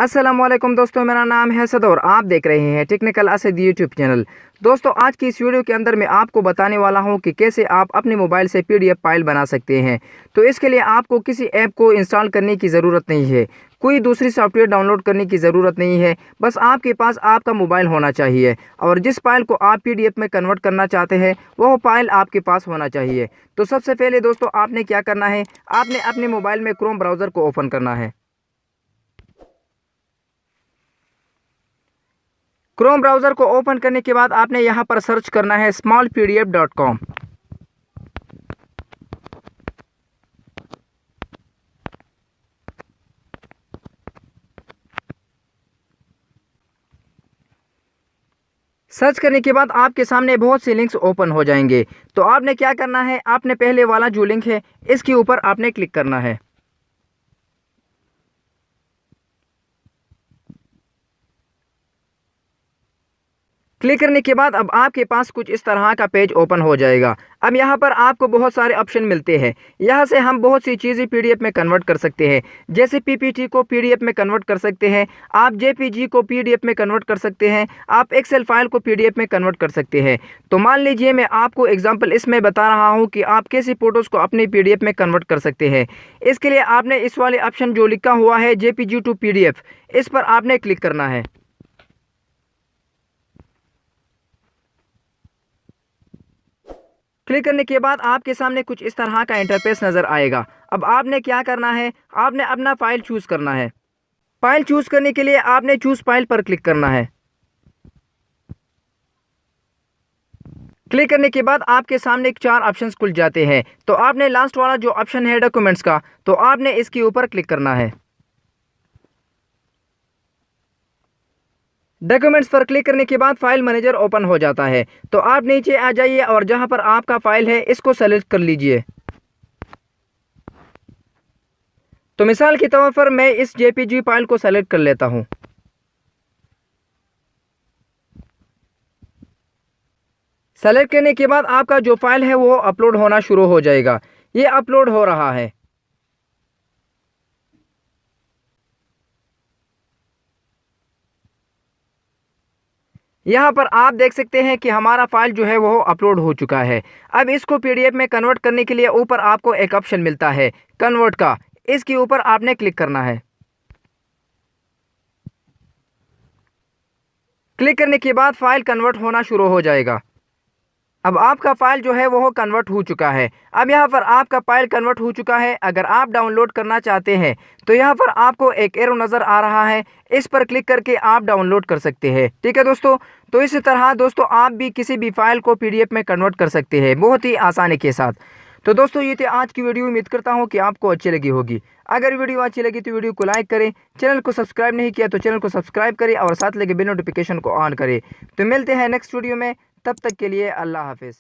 अस्सलामुअलैकुम दोस्तों, मेरा नाम है सद और आप देख रहे हैं टेक्निकल असद यूट्यूब चैनल। दोस्तों, आज की इस वीडियो के अंदर मैं आपको बताने वाला हूं कि कैसे आप अपने मोबाइल से पीडीएफ फाइल बना सकते हैं। तो इसके लिए आपको किसी ऐप को इंस्टॉल करने की ज़रूरत नहीं है, कोई दूसरी सॉफ्टवेयर डाउनलोड करने की ज़रूरत नहीं है। बस आपके पास आपका मोबाइल होना चाहिए और जिस फाइल को आप पीडीएफ में कन्वर्ट करना चाहते हैं वह फाइल आपके पास होना चाहिए। तो सबसे पहले दोस्तों आपने क्या करना है, आपने अपने मोबाइल में क्रोम ब्राउज़र को ओपन करना है। क्रोम ब्राउज़र को ओपन करने के बाद आपने यहाँ पर सर्च करना है smallpdf.com। सर्च करने के बाद आपके सामने बहुत से लिंक्स ओपन हो जाएंगे। तो आपने क्या करना है, आपने पहले वाला जो लिंक है इसके ऊपर आपने क्लिक करना है। क्लिक करने के बाद अब आपके पास कुछ इस तरह का पेज ओपन हो जाएगा। अब यहाँ पर आपको बहुत सारे ऑप्शन मिलते हैं। यहाँ से हम बहुत सी चीज़ें पीडीएफ में कन्वर्ट कर सकते हैं, जैसे पीपीटी को पीडीएफ में कन्वर्ट कर सकते हैं, आप जेपीजी को पीडीएफ में कन्वर्ट कर सकते हैं, आप एक्सेल फाइल को पीडीएफ में कन्वर्ट कर सकते हैं। तो मान लीजिए मैं आपको एग्जाम्पल इसमें बता रहा हूँ कि आप कैसे फ़ोटोज़ को अपनी पीडीएफ में कन्वर्ट कर सकते हैं। इसके लिए आपने इस वाले ऑप्शन जो लिखा हुआ है जेपीजी टू पीडीएफ, इस पर आपने क्लिक करना है। क्लिक करने के बाद आपके सामने कुछ इस तरह का इंटरफेस नज़र आएगा। अब आपने क्या करना है, आपने अपना फ़ाइल चूज़ करना है। फ़ाइल चूज़ करने के लिए आपने चूज़ फाइल पर क्लिक करना है। क्लिक करने के बाद आपके सामने 4 ऑप्शंस खुल जाते हैं। तो आपने लास्ट वाला जो ऑप्शन है डॉक्यूमेंट्स का, तो आपने इसके ऊपर क्लिक करना है। डॉक्यूमेंट्स पर क्लिक करने के बाद फाइल मैनेजर ओपन हो जाता है। तो आप नीचे आ जाइए और जहां पर आपका फाइल है इसको सेलेक्ट कर लीजिए। तो मिसाल के तौर पर मैं इस जेपीजी फाइल को सेलेक्ट कर लेता हूं। सेलेक्ट करने के बाद आपका जो फाइल है वो अपलोड होना शुरू हो जाएगा। ये अपलोड हो रहा है। यहाँ पर आप देख सकते हैं कि हमारा फाइल जो है वो अपलोड हो चुका है। अब इसको पीडीएफ में कन्वर्ट करने के लिए ऊपर आपको एक ऑप्शन मिलता है कन्वर्ट का, इसके ऊपर आपने क्लिक करना है। क्लिक करने के बाद फाइल कन्वर्ट होना शुरू हो जाएगा। अब आपका फ़ाइल जो है वो कन्वर्ट हो चुका है। अब यहाँ पर आपका फ़ाइल कन्वर्ट हो चुका है। अगर आप डाउनलोड करना चाहते हैं तो यहाँ पर आपको एक एरो नज़र आ रहा है, इस पर क्लिक करके आप डाउनलोड कर सकते हैं। ठीक है दोस्तों, तो इसी तरह दोस्तों आप भी किसी भी फाइल को पीडीएफ में कन्वर्ट कर सकते हैं बहुत ही आसानी के साथ। तो दोस्तों ये थी आज की वीडियो। उम्मीद करता हूँ कि आपको अच्छी लगी होगी। अगर वीडियो अच्छी लगी तो वीडियो को लाइक करें, चैनल को सब्सक्राइब नहीं किया तो चैनल को सब्सक्राइब करें और साथ लगे बेल नोटिफिकेशन को ऑन करें। तो मिलते हैं नेक्स्ट वीडियो में, तब तक के लिए अल्लाह हाफिज़।